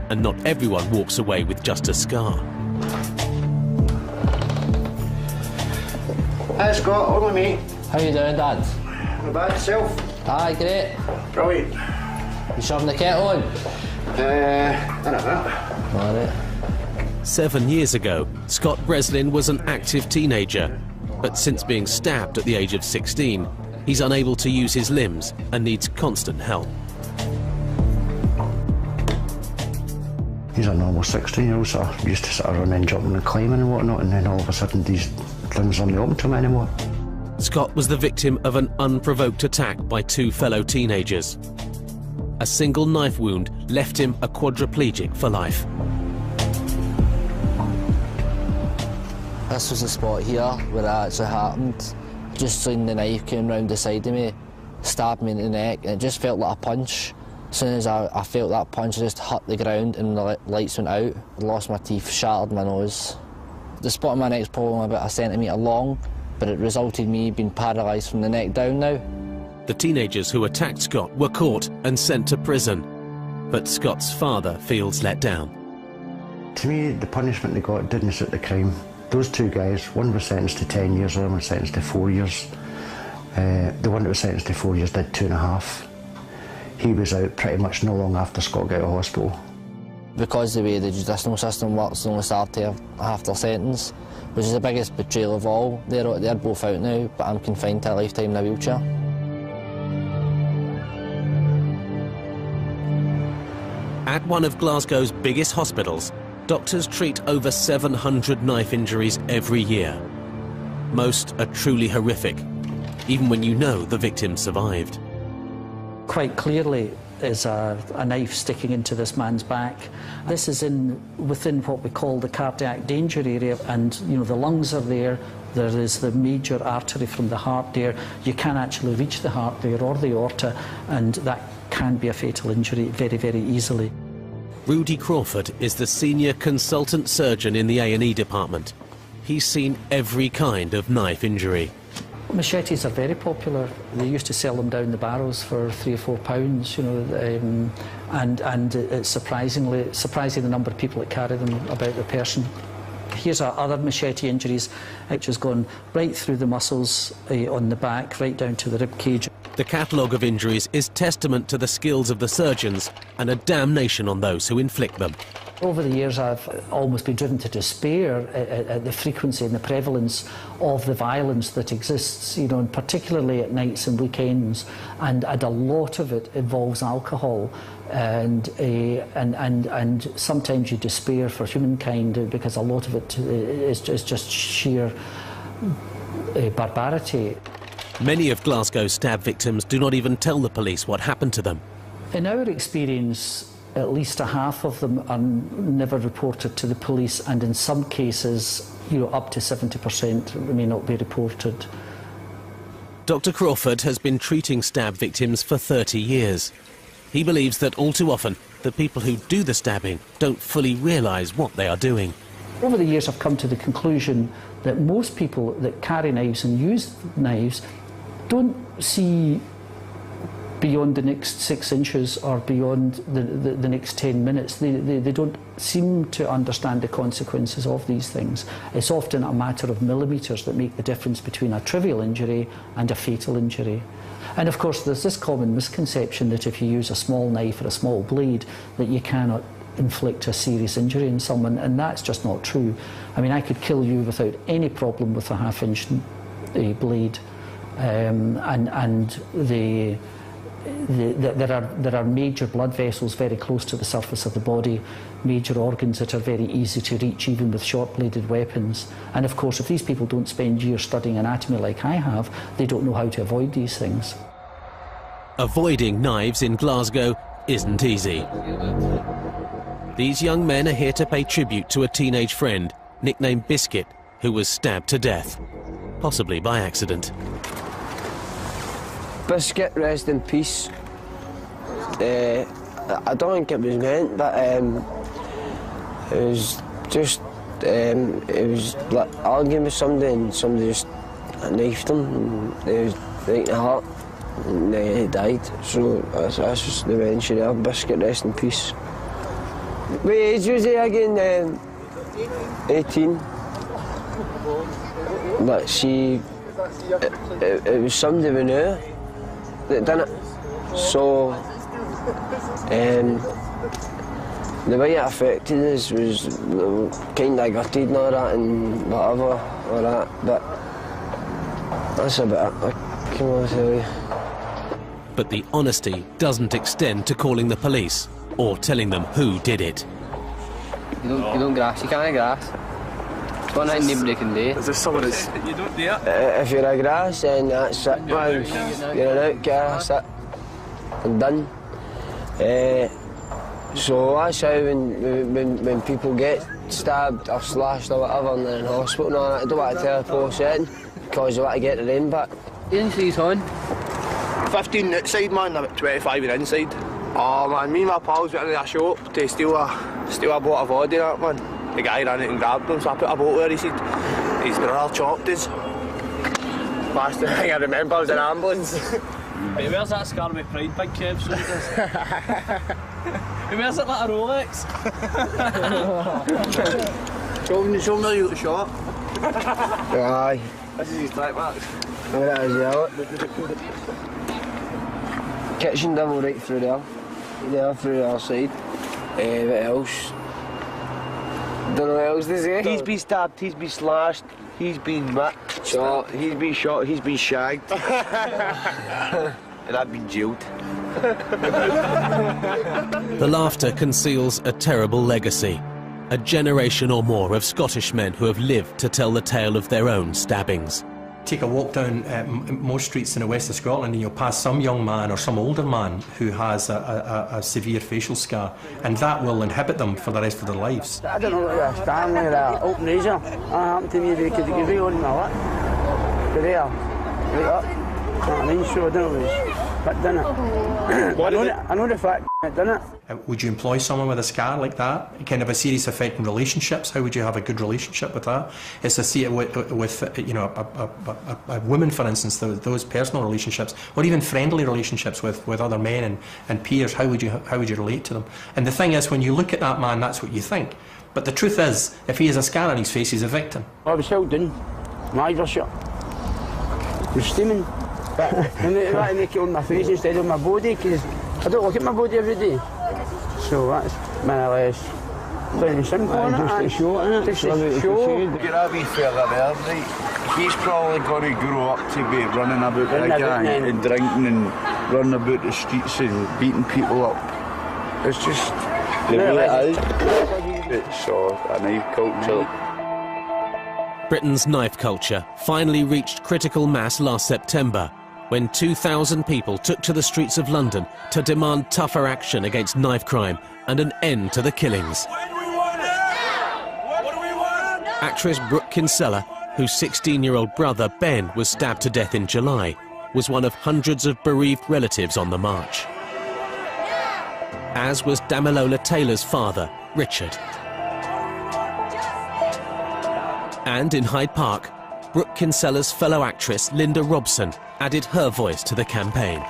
and not everyone walks away with just a scar. Hi Scott, all with me. How you doing, Dad? Not bad, yourself? Aye, great. Brilliant. You shoving the kettle on? I don't know. Alright. 7 years ago, Scott Breslin was an active teenager, but since being stabbed at the age of 16, he's unable to use his limbs and needs constant help. He's a normal 16-year-old, so I used to sort of run and jumping and climbing and whatnot, and then all of a sudden these limbs aren't open to him anymore. Scott was the victim of an unprovoked attack by two fellow teenagers. A single knife wound left him a quadriplegic for life. This was the spot here where it actually happened. Just seen the knife came round the side of me, stabbed me in the neck, and it just felt like a punch. As soon as I felt that punch, I just hit the ground and the lights went out. I lost my teeth, shattered my nose. The spot on my neck is probably about 1 centimetre long, but it resulted in me being paralysed from the neck down now. The teenagers who attacked Scott were caught and sent to prison, but Scott's father feels let down. To me, the punishment they got didn't suit the crime. Those two guys, one was sentenced to 10 years, the other one was sentenced to 4 years. The one that was sentenced to 4 years did 2.5. He was out pretty much no long after Scott got out of hospital. Because the way the judicial system works, they only start to half their sentence, which is the biggest betrayal of all. They're both out now, but I'm confined to a lifetime in a wheelchair. At one of Glasgow's biggest hospitals, doctors treat over 700 knife injuries every year. Most are truly horrific, even when you know the victim survived. Quite clearly is a knife sticking into this man's back. This is within what we call the cardiac danger area, and you know the lungs are there. There is the major artery from the heart there. You can actually reach the heart there or the aorta, and that can be a fatal injury very, very easily. Rudy Crawford is the senior consultant surgeon in the A&E department. He's seen every kind of knife injury. Machetes are very popular. They used to sell them down the barrels for £3 or £4, you know, and it's surprising the number of people that carry them about the person. Here's our other machete injuries, which has gone right through the muscles on the back, right down to the rib cage. The catalogue of injuries is testament to the skills of the surgeons and a damnation on those who inflict them. Over the years, I've almost been driven to despair at the frequency and the prevalence of the violence that exists, you know, and particularly at nights and weekends, and a lot of it involves alcohol, and sometimes you despair for humankind because a lot of it is just sheer barbarity. Many of Glasgow's stab victims do not even tell the police what happened to them. In our experience, at least a half of them are never reported to the police, and in some cases, you know, up to 70% may not be reported. Dr. Crawford has been treating stab victims for 30 years. He believes that all too often, the people who do the stabbing don't fully realise what they are doing. Over the years, I've come to the conclusion that most people that carry knives and use knives don't see beyond the next 6 inches or beyond the next 10 minutes. They don't seem to understand the consequences of these things. It's often a matter of millimetres that make the difference between a trivial injury and a fatal injury. And of course there's this common misconception that if you use a small knife or a small blade that you cannot inflict a serious injury on someone, and that's just not true. I mean, I could kill you without any problem with a half-inch blade, there are major blood vessels very close to the surface of the body, major organs that are very easy to reach even with short-bladed weapons. And of course, if these people don't spend years studying anatomy like I have, they don't know how to avoid these things. Avoiding knives in Glasgow isn't easy. These young men are here to pay tribute to a teenage friend, nicknamed Biscuit, who was stabbed to death, possibly by accident. Biscuit, rest in peace. I don't think it was meant, but it was just, it was like arguing with somebody and somebody just knifed him, and it was right in the heart, and he died. So that's just the mention there. Biscuit, rest in peace. What age was he again? 18. But it was somebody we knew that done it. So the way it affected us was kind of gutted and all that and whatever, all that, but that's about it, I can tell you. But the honesty doesn't extend to calling the police or telling them who did it. You don't grass, you can't grass. It's one thing nobody can do. Is there someone that's... You don't do it? If you're a grass, then that's it, man. You're an outcast, that's it. And done. So that's how when people get stabbed or slashed or whatever and they're in hospital and all that, I don't want to tell a poor setting because you want to get the rain back. Injuries on? 15 outside, man, about 25 inside. Oh man, me and my pals went into a shop to steal a bottle of vodka, that man. The guy ran out and grabbed him, so I put a bottle there. He said his brother chopped us. Last thing I remember was an ambulance. Hey, where's that scar with Pride Big Kev? He wears it like a Rolex. Show me where you got shot. Aye. This is his track marks. There it is, yeah. Kitchen devil right through there. There, through the other side. What else? Don't know what else to say. He's been stabbed, he's been slashed, he's been shot, he's been shot, he's been shagged. And I've been jailed. The laughter conceals a terrible legacy. A generation or more of Scottish men who have lived to tell the tale of their own stabbings. Take a walk down most streets in the west of Scotland and you'll pass some young man or some older man who has a severe facial scar, and that will inhibit them for the rest of their lives. I don't know what you're standing there, open razor. That happened to me, they could give me on my lip. There, right up. I mean, so I don't know what done it. I know the fact it done it. Would you employ someone with a scar like that? Kind of a serious effect in relationships? How would you have a good relationship with that? It's a see it with you know, a woman, for instance, those personal relationships, or even friendly relationships with other men and peers. How would you relate to them? And the thing is, when you look at that man, that's what you think. But the truth is, if he has a scar on his face, he's a victim. I was held in, my eyes were shut. I was steaming. And they want to make it on my face instead of my body, because I don't look at my body every day. So that's more or less Plain simple, innit? Just a show, innit? Just a show. Get a wee fella there, right? He's probably going to grow up to be running about with a gang and drinking and running about the streets and beating people up. It's just the way it is. It's a knife culture. Britain's knife culture finally reached critical mass last September, when 2,000 people took to the streets of London to demand tougher action against knife crime and an end to the killings. Actress Brooke Kinsella, whose 16-year-old brother Ben was stabbed to death in July, was one of hundreds of bereaved relatives on the march. As was Damilola Taylor's father, Richard. And in Hyde Park, Brooke Kinsella's fellow actress Linda Robson added her voice to the campaign.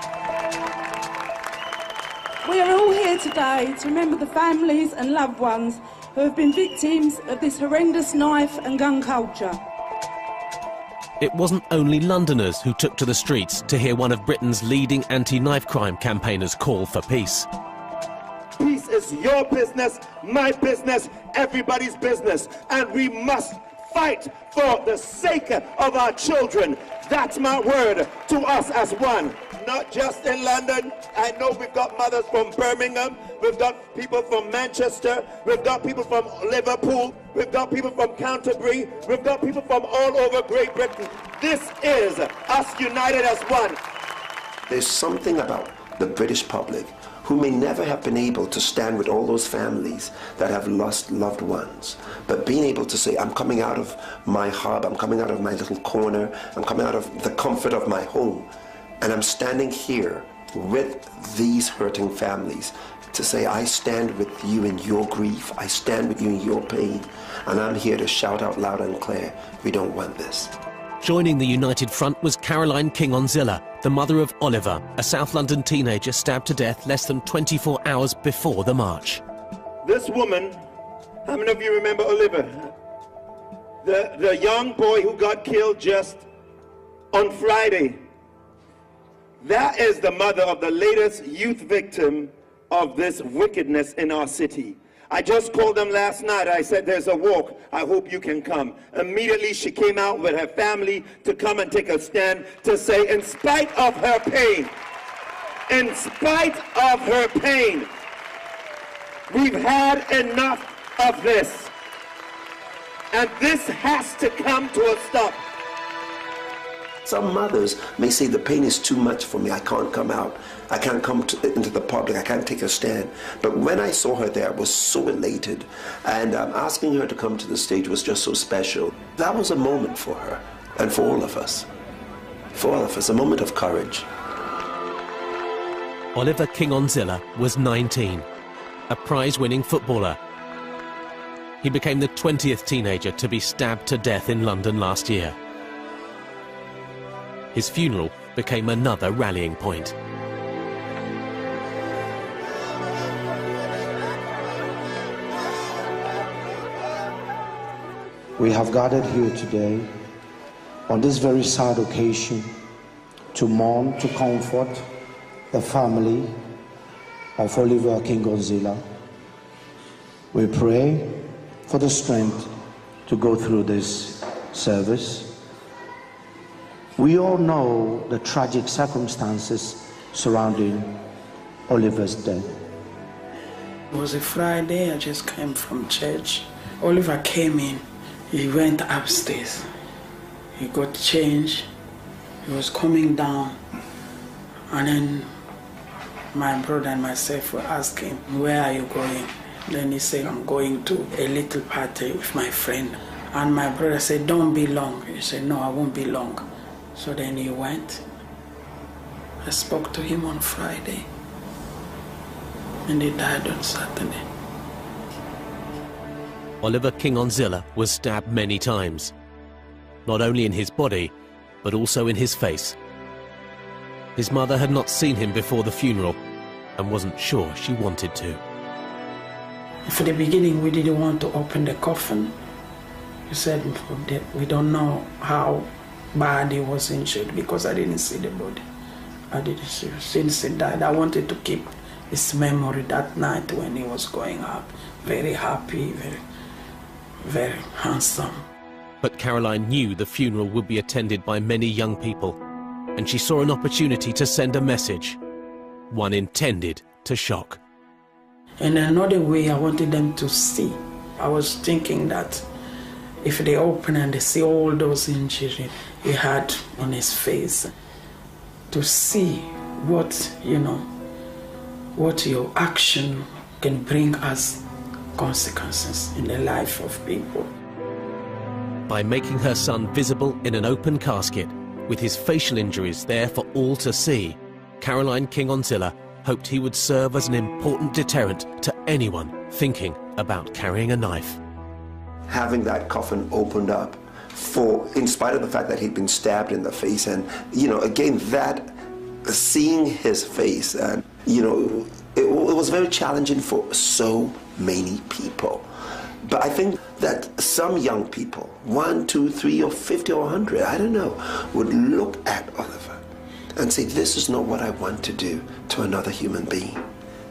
We are all here today to remember the families and loved ones who have been victims of this horrendous knife and gun culture. It wasn't only Londoners who took to the streets to hear one of Britain's leading anti-knife crime campaigners call for peace. Peace is your business, my business, everybody's business, and we must fight for the sake of our children. That's my word to us as one. Not just in London. I know we've got mothers from Birmingham, we've got people from Manchester, we've got people from Liverpool, we've got people from Canterbury, we've got people from all over Great Britain. This is us united as one. There's something about the British public who may never have been able to stand with all those families that have lost loved ones, but being able to say, I'm coming out of my hub, I'm coming out of my little corner, I'm coming out of the comfort of my home, and I'm standing here with these hurting families to say, I stand with you in your grief, I stand with you in your pain, and I'm here to shout out loud and clear, we don't want this. Joining the United Front was Caroline King-Onzilla, the mother of Oliver, a South London teenager stabbed to death less than 24 hours before the march. This woman, how many of you remember Oliver? The young boy who got killed just on Friday. That is the mother of the latest youth victim of this wickedness in our city. I just called them last night. I said, there's a walk. I hope you can come. Immediately, she came out with her family to come and take a stand to say, in spite of her pain, we've had enough of this. And this has to come to a stop. Some mothers may say the pain is too much for me, I can't come out, I can't come into the public, I can't take a stand. But when I saw her there, I was so elated, and asking her to come to the stage was just so special. That was a moment for her, and for all of us. For all of us, a moment of courage. Oliver King-Onzilla was 19, a prize-winning footballer. He became the 20th teenager to be stabbed to death in London last year. His funeral became another rallying point. We have gathered here today on this very sad occasion to mourn, to comfort the family of Oliver King-Onzilla. We pray for the strength to go through this service. We all know the tragic circumstances surrounding Oliver's death. It was a Friday, I just came from church. Oliver came in, he went upstairs. He got changed, he was coming down, and then my brother and myself were asking, where are you going? Then he said, I'm going to a little party with my friend. And my brother said, don't be long. He said, no, I won't be long. So then he went. I spoke to him on Friday, and he died on Saturday. Oliver King-Onzilla was stabbed many times, not only in his body, but also in his face. His mother had not seen him before the funeral and wasn't sure she wanted to. For the beginning, we didn't want to open the coffin. We said we don't know how bad he was injured because I didn't see the body. I didn't see. Since he died, I wanted to keep his memory that night when he was going out. very happy, very handsome. But Caroline knew the funeral would be attended by many young people, and she saw an opportunity to send a message, one intended to shock. In another way, I wanted them to see. I was thinking that if they open and they see all those injuries he had on his face, to see what, you know, what your action can bring as consequences in the life of people. By making her son visible in an open casket, with his facial injuries there for all to see, Caroline King-Onsilla hoped he would serve as an important deterrent to anyone thinking about carrying a knife. Having that coffin opened up, in spite of the fact that he'd been stabbed in the face, and, you know, again, that, seeing his face, and, you know, it was very challenging for so many people. But I think that some young people, 1, 2, 3, or 50 or 100, I don't know, would look at Oliver and say, this is not what I want to do to another human being.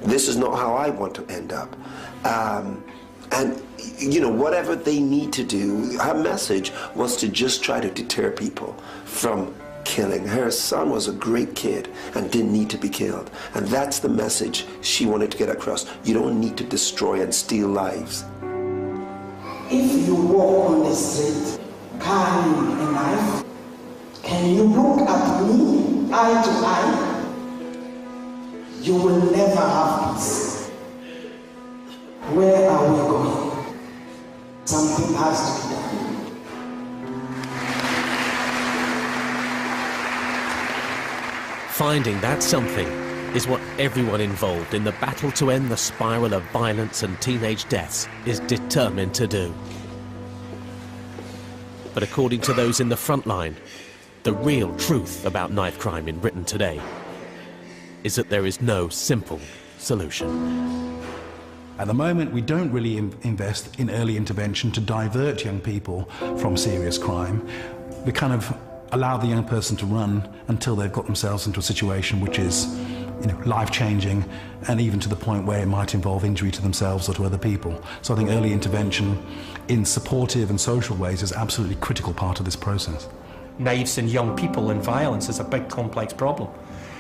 This is not how I want to end up. And, you know, whatever they need to do, her message was to just try to deter people from killing. Her son was a great kid and didn't need to be killed. And that's the message she wanted to get across. You don't need to destroy and steal lives. If you walk on the street carrying a knife, can you look at me eye to eye? You will never have peace. Where are we going? Something has to be done. Finding that something is what everyone involved in the battle to end the spiral of violence and teenage deaths is determined to do. But according to those in the front line, the real truth about knife crime in Britain today is that there is no simple solution. At the moment, we don't really invest in early intervention to divert young people from serious crime. We kind of allow the young person to run until they've got themselves into a situation which is, you know, life-changing, and even to the point where it might involve injury to themselves or to other people. So I think early intervention in supportive and social ways is an absolutely critical part of this process. Knives and young people and violence is a big complex problem.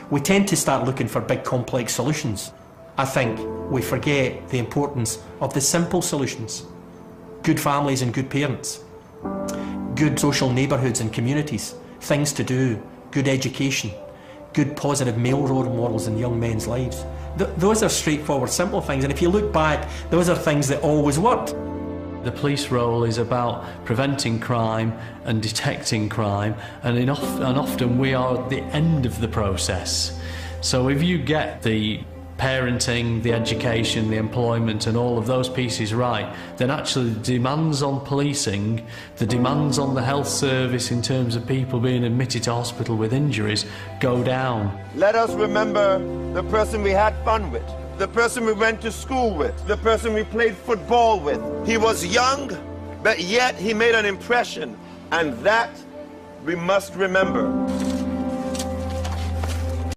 We tend to start looking for big complex solutions. I think we forget the importance of the simple solutions. Good families and good parents, good social neighbourhoods and communities, things to do, good education, good positive male role models in young men's lives. Those are straightforward, simple things, and if you look back, those are things that always worked. The police role is about preventing crime and detecting crime, and often we are at the end of the process. So if you get the parenting, the education, the employment and all of those pieces right, then actually the demands on policing, the demands on the health service in terms of people being admitted to hospital with injuries go down. Let us remember the person we had fun with, the person we went to school with, the person we played football with. He was young, but yet he made an impression, and that we must remember.